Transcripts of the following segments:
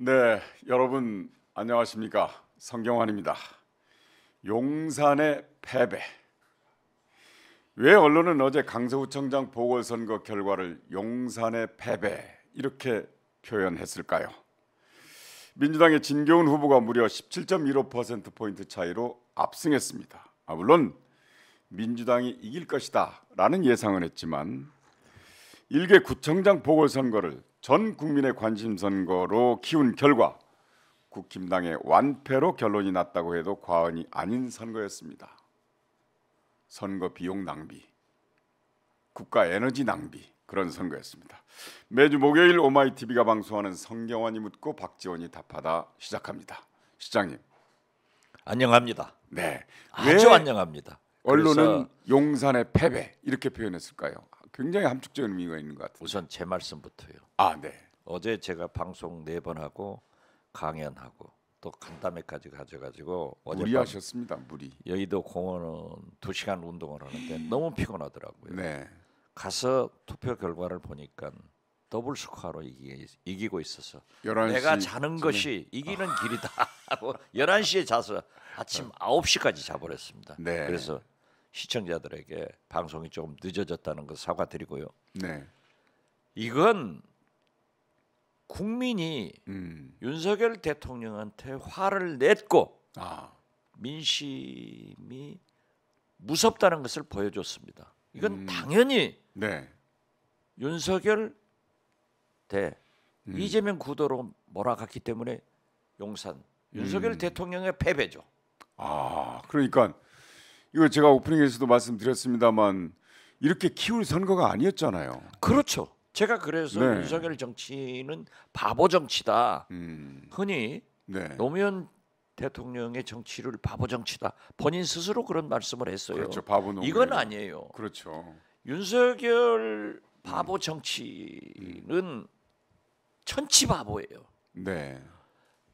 네, 여러분 안녕하십니까? 성경환입니다. 용산의 패배. 왜 언론은 어제 강서구 청장 보궐선거 결과를 용산의 패배 이렇게 표현했을까요? 민주당의 진교훈 후보가 무려 17.15%포인트 차이로 압승했습니다. 물론 민주당이 이길 것이다 라는 예상은 했지만 일개 구청장 보궐선거를 전 국민의 관심선거로 키운 결과 국힘당의 완패로 결론이 났다고 해도 과언이 아닌 선거였습니다. 선거 비용 낭비, 국가 에너지 낭비 그런 선거였습니다. 매주 목요일 오마이TV가 방송하는 성경환이 묻고 박지원이 답하다 시작합니다. 시장님. 안녕합니다. 네. 아주 안녕합니다. 언론은 용산의 패배 이렇게 표현했을까요? 굉장히 함축적인 의미가 있는 것 같아요. 우선 제 말씀부터요. 네. 어제 제가 방송 4번 하고 강연하고 또 간담회까지 가져가지고 무리하셨습니다. 무리. 여의도 공원은 2시간 운동을 하는데 너무 피곤하더라고요. 네. 가서 투표 결과를 보니까 더블 스코어로 이기고 있어서 11시 내가 자는 것이 이기는 길이다 하고 11시에 자서 아침 9시까지 자버렸습니다. 네. 그래서 시청자들에게 방송이 조금 늦어졌다는 거 사과드리고요. 네. 이건 국민이 윤석열 대통령한테 화를 냈고 민심이 무섭다는 것을 보여줬습니다. 이건 당연히 네. 윤석열 대 이재명 구도로 몰아갔기 때문에 용산 윤석열 대통령의 패배죠. 그러니까 이거 제가 오프닝에서도 말씀드렸습니다만 이렇게 키울 선거가 아니었잖아요. 그렇죠. 제가 그래서 네. 윤석열 정치는 바보 정치다. 흔히 네. 노무현 대통령의 정치를 바보 정치다. 본인 스스로 그런 말씀을 했어요. 그렇죠. 바보 노무현. 이건 아니에요. 그렇죠. 윤석열 바보 정치는 천치 바보예요. 네.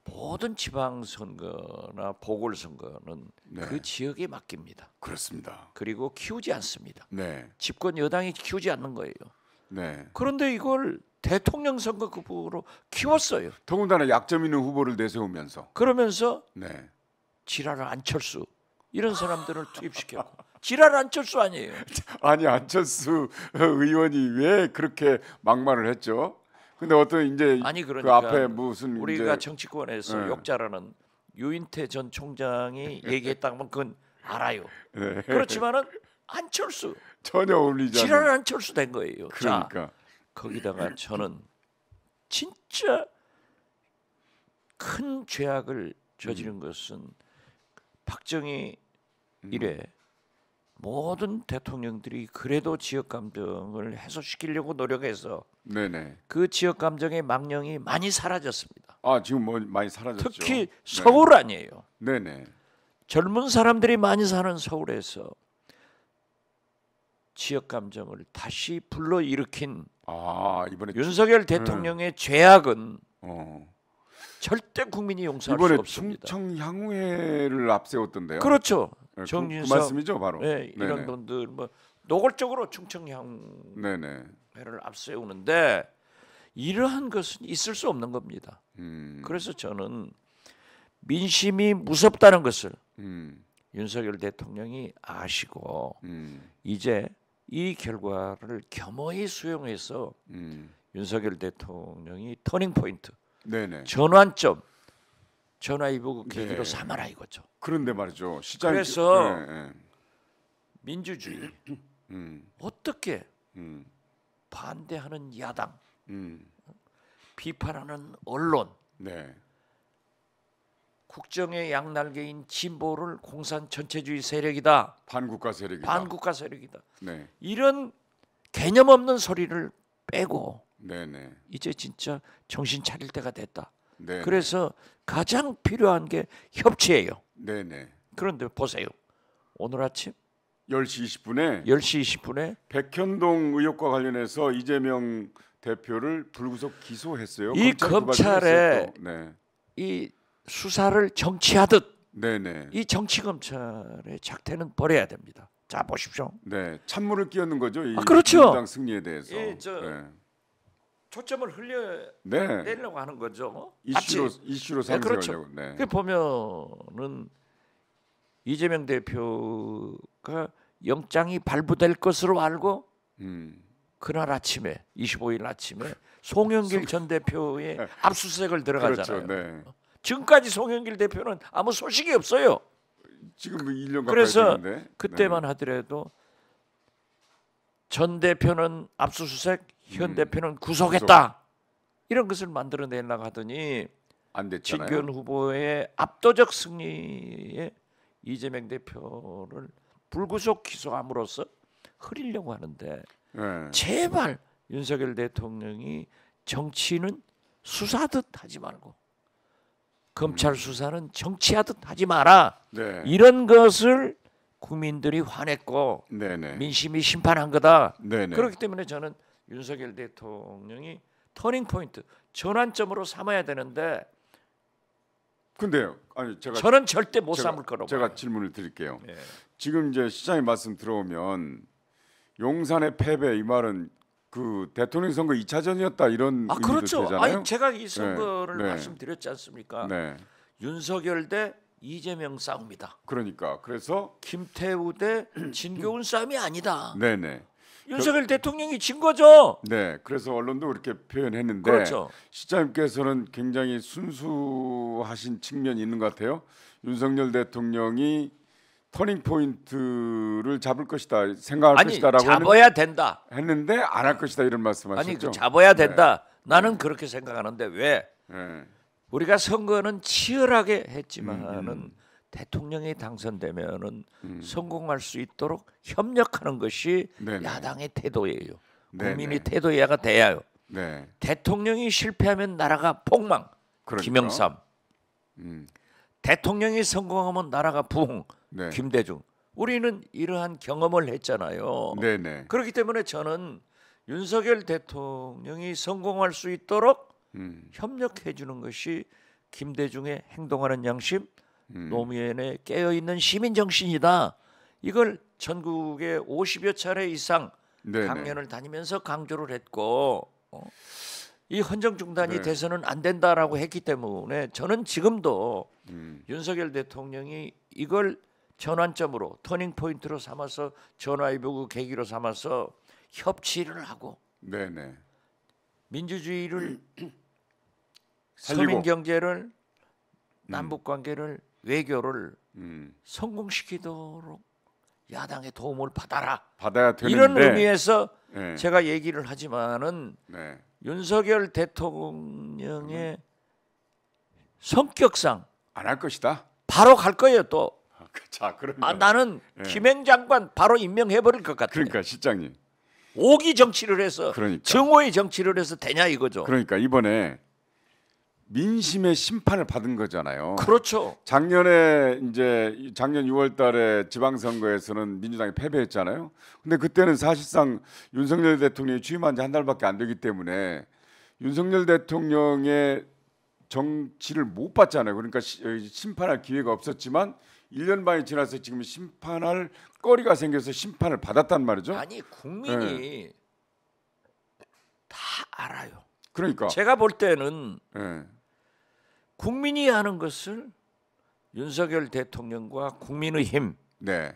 모든 지방선거나 보궐선거는 네. 그 지역에 맡깁니다. 그렇습니다. 그리고 키우지 않습니다. 네. 집권 여당이 키우지 않는 거예요. 네. 그런데 이걸 대통령 선거급으로 키웠어요. 더군다나 약점 있는 후보를 내세우면서 그러면서 네. 지랄 안철수 이런 사람들을 투입시켰고 지랄 안철수 아니에요. 아니 안철수 의원이 왜 그렇게 막말을 했죠? 근데 어떤 이제 아니 그 그러니까 앞에 무슨 우리가 이제 정치권에서 네. 욕자라는 유인태 전 총장이 얘기했다면 그건 알아요. 네. 그렇지만은 안철수 전혀 어울리지 않는. 지랄 안철수 된 거예요. 그러니까 자, 거기다가 저는 진짜 큰 죄악을 저지른 것은 박정희 이래 모든 대통령들이 그래도 지역 감정을 해소시키려고 노력해서 네네. 그 지역 감정의 망령이 많이 사라졌습니다. 지금 뭐 많이 사라졌죠. 특히 서울 아니에요. 네네. 젊은 사람들이 많이 사는 서울에서 지역 감정을 다시 불러일으킨 이번에 윤석열 대통령의 죄악은 절대 국민이 용서할 수 이번에 없습니다. 충청 향후회를 앞세웠던데요. 그렇죠. 네, 정진석 그 말씀이죠, 바로. 네, 이런 네네. 분들 뭐 노골적으로 충청 네네. 향후회를 앞세우는데 이러한 것은 있을 수 없는 겁니다. 그래서 저는 민심이 무섭다는 것을 윤석열 대통령이 아시고 이제 이 결과를 겸허히 수용해서 윤석열 대통령이 터닝 포인트, 네네. 전환점, 전화위복 계기로 네. 삼아라 이거죠. 그런데 말이죠. 시장. 그래서 네. 민주주의 어떻게 음. 반대하는 야당, 음. 비판하는 언론, 네. 국정의 양날개인 진보를 공산 전체주의 세력이다. 반국가 세력이다. 반국가 세력이다. 네. 이런 개념 없는 소리를 빼고 네네. 이제 진짜 정신 차릴 때가 됐다. 네. 그래서 가장 필요한 게 협치예요. 네네. 그런데 보세요. 오늘 아침 10시 20분에 10시 20분에 백현동 의혹과 관련해서 이재명 대표를 불구속 기소했어요. 이 검찰에 검찰에 이 수사를 정치하듯 네네. 이 정치 검찰의 작태는 버려야 됩니다. 자 보십시오. 네, 찬물을 끼얹는 거죠. 이 그렇죠. 민주당 승리에 대해서. 예, 저 네. 초점을 네. 흘려내려고 하는 거죠. 이슈로 네, 그렇죠. 삼으려고. 네. 그 보면은 이재명 대표가 영장이 발부될 것으로 알고 그날 아침에 25일 아침에 송영길 전 대표의 압수수색을 들어가잖아요. 그렇죠. 네. 지금까지 송영길 대표는 아무 소식이 없어요. 지금 1년 가까이 그래서 됐는데. 그때만 네. 하더라도 전 대표는 압수수색, 현 대표는 구속했다. 구속. 이런 것을 만들어내려고 하더니 안 됐잖아요. 진교훈 후보의 압도적 승리에 이재명 대표를 불구속 기소함으로써 흐리려고 하는데 네. 제발 윤석열 대통령이 정치는 수사하듯 하지 말고 검찰 수사는 정치하듯 하지 마라. 네. 이런 것을 국민들이 화냈고 네네. 민심이 심판한 거다. 네네. 그렇기 때문에 저는 윤석열 대통령이 터닝 포인트, 전환점으로 삼아야 되는데 근데요. 아니 저는 절대 못 삼을 거라고. 제가 질문을 드릴게요. 네. 지금 이제 시장님 말씀 들어오면 용산의 패배 이 말은 그 대통령 선거 2차전이었다 이런 의미도 그렇죠. 되잖아요. 아니 제가 이 선거를 네. 말씀드렸지 않습니까? 네. 윤석열 대 이재명 싸움이다. 그러니까 그래서 김태우 대 진교훈 싸움이 아니다. 네네. 윤석열 대통령이 진 거죠. 네. 그래서 언론도 그렇게 표현했는데 그렇죠. 시장님께서는 굉장히 순수하신 측면이 있는 것 같아요. 윤석열 대통령이 터닝 포인트를 잡을 것이다 생각할 아니 것이다라고 잡아야 된다. 했는데 안 할 것이다 이런 말씀하셨죠. 아니 그 잡아야 된다. 나는 그렇게 생각하는데 왜? 네. 우리가 선거는 치열하게 했지만은 대통령이 당선되면은 성공할 수 있도록 협력하는 것이 네네. 야당의 태도예요. 네네. 국민이 태도해야가 돼요. 네. 대통령이 실패하면 나라가 폭망. 그러니까. 김영삼. 음. 대통령이 성공하면 나라가 부흥. 네. 김대중. 우리는 이러한 경험을 했잖아요. 네네. 그렇기 때문에 저는 윤석열 대통령이 성공할 수 있도록 협력해 주는 것이 김대중의 행동하는 양심, 노무현의 깨어있는 시민 정신이다. 이걸 전국에 50여 차례 이상 네네. 강연을 다니면서 강조를 했고 이 헌정 중단이 네. 돼서는 안 된다라고 했기 때문에 저는 지금도 윤석열 대통령이 이걸 전환점으로 터닝 포인트로 삼아서 전화위복의 계기로 삼아서 협치를 하고 네네. 민주주의를 살리고. 서민 경제를 남북 관계를 외교를 성공시키도록 야당의 도움을 받아야 되는데 이런 의미에서 네. 제가 얘기를 하지만은 네. 윤석열 대통령의 성격상 안 할 것이다. 바로 갈 거예요 또. 자, 그러면 나는 김행 장관 바로 임명해 버릴 것 같아요. 그러니까 실장님. 오기 정치를 해서 그러니까. 정오의 정치를 해서 되냐 이거죠. 그러니까 이번에 민심의 심판을 받은 거잖아요. 그렇죠. 작년 6월달에 지방선거에서는 민주당이 패배했잖아요. 근데 그때는 사실상 윤석열 대통령이 취임한 지 한 달밖에 안 되기 때문에 윤석열 대통령의 정치를 못 봤잖아요. 그러니까 심판할 기회가 없었지만 1년 반이 지나서 지금 심판할 거리가 생겨서 심판을 받았단 말이죠. 아니 국민이 다 알아요. 그러니까 제가 볼 때는 네. 국민이 하는 것을 윤석열 대통령과 국민의힘, 네.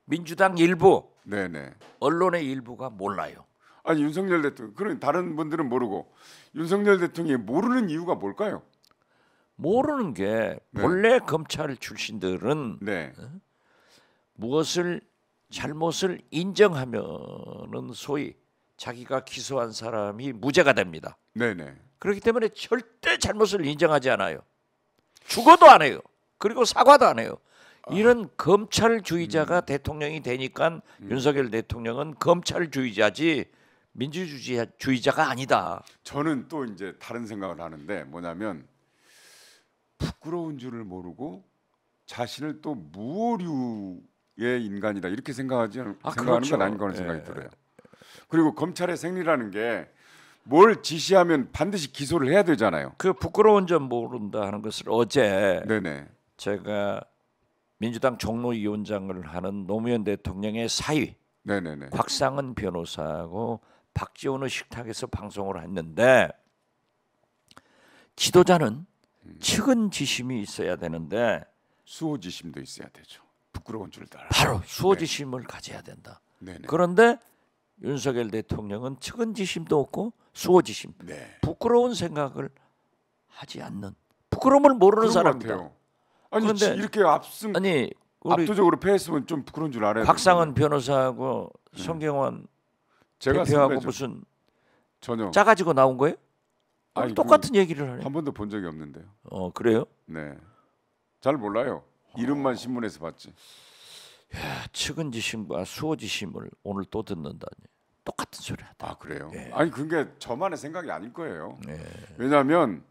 민주당 일부, 네네. 언론의 일부가 몰라요. 아니 윤석열 대통령 그런 다른 분들은 모르고 윤석열 대통령이 모르는 이유가 뭘까요? 모르는 게 네. 본래 검찰 출신들은 네. 무엇을 잘못을 인정하면은 소위 자기가 기소한 사람이 무죄가 됩니다. 네네. 그렇기 때문에 절대 잘못을 인정하지 않아요. 죽어도 안 해요. 그리고 사과도 안 해요. 이런 검찰주의자가 대통령이 되니까 윤석열 대통령은 검찰주의자지 민주주의자가 아니다. 저는 또 이제 다른 생각을 하는데 뭐냐면 부끄러운 줄을 모르고 자신을 또 무오류의 인간이다 이렇게 생각하는 그렇죠. 건 아닌가 하는 생각이 들어요. 그리고 검찰의 생리라는 게 뭘 지시하면 반드시 기소를 해야 되잖아요. 그 부끄러운 점 모른다 하는 것을 어제 네네. 제가 민주당 종로위원장을 하는 노무현 대통령의 사위 네네네. 곽상은 변호사하고 박지원의 식탁에서 방송을 했는데 지도자는 측은지심이 있어야 되는데 수호지심도 있어야 되죠. 부끄러운 줄도 알아요. 바로 수호지심을 가져야 된다. 네네. 그런데 윤석열 대통령은 측은지심도 없고 수호지심, 네. 부끄러운 생각을 하지 않는, 부끄러움을 모르는 그런 것 사람이다. 같아요. 아니 그런데 이렇게 아니 우리 압도적으로 패했으면 좀 부끄러운 줄 알아야 곽상은 변호사하고 송경원 제가 대표하고 선배죠. 무슨 전혀 짜가지고 나온 거예요? 아니, 똑같은 얘기를 하네. 한 번도 본 적이 없는데요. 그래요? 네. 잘 몰라요. 이름만 신문에서 봤지. 측은지심과 수호지심을 오늘 또 듣는다니 똑같은 소리 하다. 아 그래요? 예. 아니 그게 저만의 생각이 아닐 거예요. 예. 왜냐하면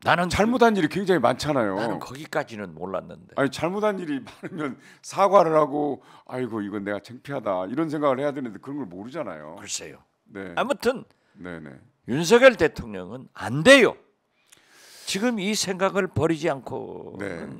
나는 잘못한 일이 굉장히 많잖아요. 나는 거기까지는 몰랐는데. 아니 잘못한 일이 많으면 사과를 하고 아이고 이건 내가 창피하다 이런 생각을 해야 되는데 그런 걸 모르잖아요. 글쎄요. 네. 아무튼 네네. 윤석열 대통령은 안 돼요. 지금 이 생각을 버리지 않고는 네.